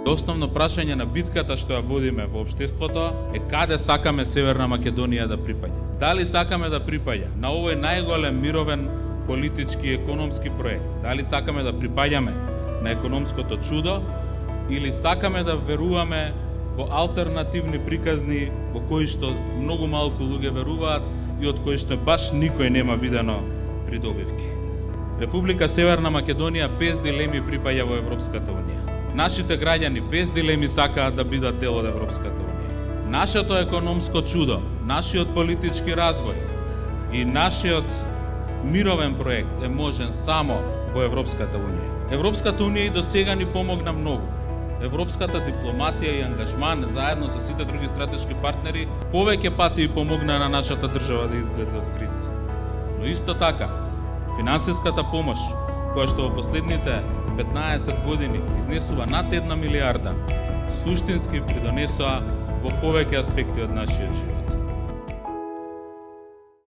Основно прашање на битката што ја водиме во општеството е каде сакаме Северна Македонија да припаѓа. Дали сакаме да припаѓа на овој најголем мировен политички и економски проект? Дали сакаме да припаѓаме на економското чудо или сакаме да веруваме во алтернативни приказни во кои што многу малку луѓе веруваат и од кои што баш никој нема видено придобивки? Република Северна Македонија без дилеми припаѓа во Европската унија. Нашите граѓани без дилеми сакаат да бидат дел од Европската унија. Нашето економско чудо, нашиот политички развој и нашиот мировен проект е можен само во Европската унија. Европската унија и досега ни помогна многу. Европската дипломатија и ангажман заедно со сите други стратешки партнери повеќе пати и помогна на нашата држава да излезе од криза. Но исто така, финансиската помош која што во последните 15 години изнесува над 1 милијарда, суштински придонесоа во повеќе аспекти од нашиот живот.